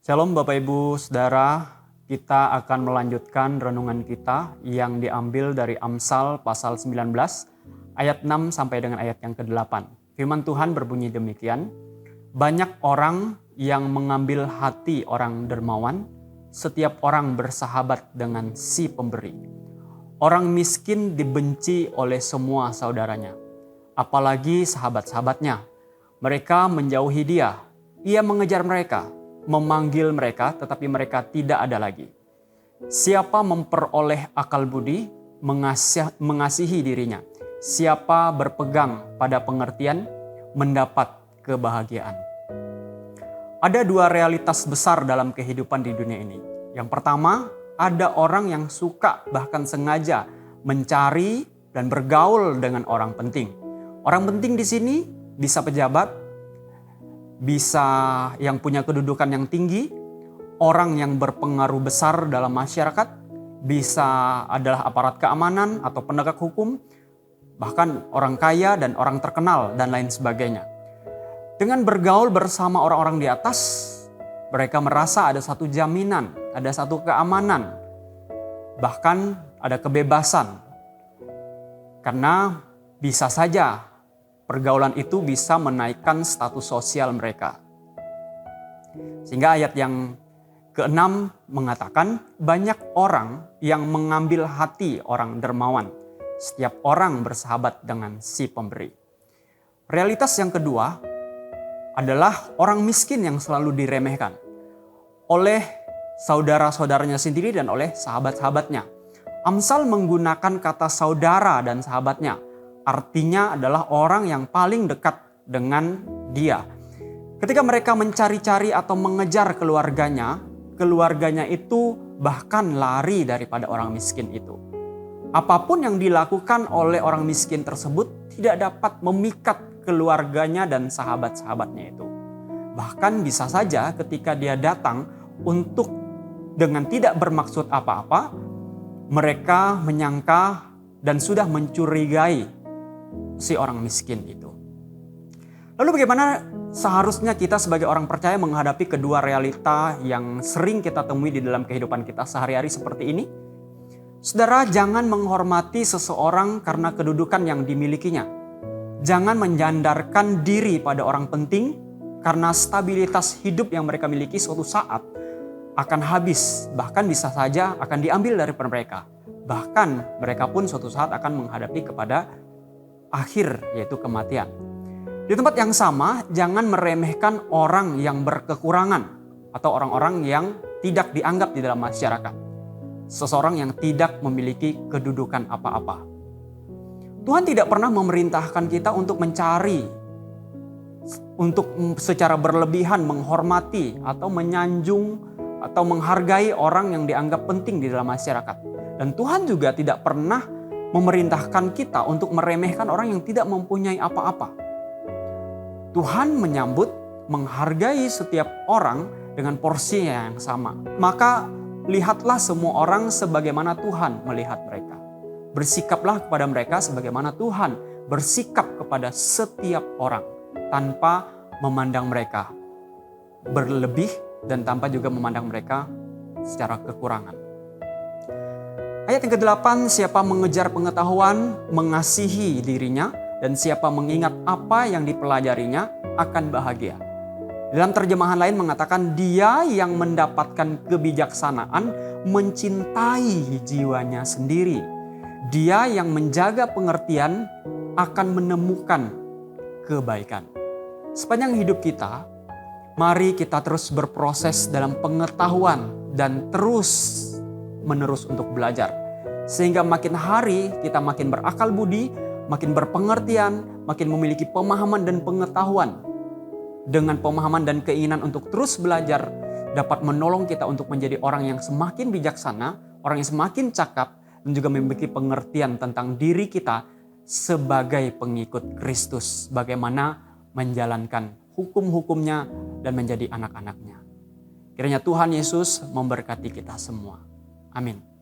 Shalom Bapak Ibu Saudara, kita akan melanjutkan renungan kita yang diambil dari Amsal pasal 19 ayat 6 sampai dengan ayat yang ke-8. Firman Tuhan berbunyi demikian, banyak orang yang mengambil hati orang dermawan, setiap orang bersahabat dengan si pemberi. Orang miskin dibenci oleh semua saudaranya, apalagi sahabat-sahabatnya. Mereka menjauhi dia, ia mengejar mereka, memanggil mereka, tetapi mereka tidak ada lagi. Siapa memperoleh akal budi, mengasihi dirinya. Siapa berpegang pada pengertian, mendapat kebahagiaan. Ada dua realitas besar dalam kehidupan di dunia ini. Yang pertama, ada orang yang suka bahkan sengaja mencari dan bergaul dengan orang penting. Orang penting di sini bisa pejabat, bisa yang punya kedudukan yang tinggi, orang yang berpengaruh besar dalam masyarakat, bisa adalah aparat keamanan atau penegak hukum, bahkan orang kaya dan orang terkenal dan lain sebagainya. Dengan bergaul bersama orang-orang di atas, mereka merasa ada satu jaminan, ada satu keamanan, bahkan ada kebebasan. Karena bisa saja pergaulan itu bisa menaikkan status sosial mereka. Sehingga ayat yang ke-6 mengatakan banyak orang yang mengambil hati orang dermawan. Setiap orang bersahabat dengan si pemberi. Realitas yang kedua adalah orang miskin yang selalu diremehkan oleh saudara-saudaranya sendiri dan oleh sahabat-sahabatnya. Amsal menggunakan kata saudara dan sahabatnya. Artinya adalah orang yang paling dekat dengan dia. Ketika mereka mencari-cari atau mengejar keluarganya itu bahkan lari daripada orang miskin itu. Apapun yang dilakukan oleh orang miskin tersebut tidak dapat memikat keluarganya dan sahabat-sahabatnya itu. Bahkan bisa saja ketika dia datang untuk dengan tidak bermaksud apa-apa, mereka menyangka dan sudah mencurigai si orang miskin itu. Lalu bagaimana seharusnya kita sebagai orang percaya menghadapi kedua realita yang sering kita temui di dalam kehidupan kita sehari-hari seperti ini? Saudara, jangan menghormati seseorang karena kedudukan yang dimilikinya. Jangan menyandarkan diri pada orang penting karena stabilitas hidup yang mereka miliki suatu saat akan habis, bahkan bisa saja akan diambil daripada mereka. Bahkan mereka pun suatu saat akan menghadapi kepada akhir, yaitu kematian. Di tempat yang sama, jangan meremehkan orang yang berkekurangan atau orang-orang yang tidak dianggap di dalam masyarakat. Seseorang yang tidak memiliki kedudukan apa-apa. Tuhan tidak pernah memerintahkan kita untuk mencari, untuk secara berlebihan menghormati atau menyanjung atau menghargai orang yang dianggap penting di dalam masyarakat. Dan Tuhan juga tidak pernah memerintahkan kita untuk meremehkan orang yang tidak mempunyai apa-apa. Tuhan menyambut, menghargai setiap orang dengan porsi yang sama. Maka lihatlah semua orang sebagaimana Tuhan melihat mereka. Bersikaplah kepada mereka sebagaimana Tuhan bersikap kepada setiap orang tanpa memandang mereka berlebih dan tanpa juga memandang mereka secara kekurangan. Ayat yang ke-8, siapa mengejar pengetahuan, mengasihi dirinya, dan siapa mengingat apa yang dipelajarinya akan bahagia. Dalam terjemahan lain mengatakan dia yang mendapatkan kebijaksanaan mencintai jiwanya sendiri. Dia yang menjaga pengertian akan menemukan kebaikan. Sepanjang hidup kita, mari kita terus berproses dalam pengetahuan dan terus menerus untuk belajar. Sehingga makin hari kita makin berakal budi, makin berpengertian, makin memiliki pemahaman dan pengetahuan. Dengan pemahaman dan keinginan untuk terus belajar dapat menolong kita untuk menjadi orang yang semakin bijaksana, orang yang semakin cakap, dan juga memiliki pengertian tentang diri kita sebagai pengikut Kristus. Bagaimana menjalankan hukum-hukumnya dan menjadi anak-anaknya. Kiranya Tuhan Yesus memberkati kita semua. Amin.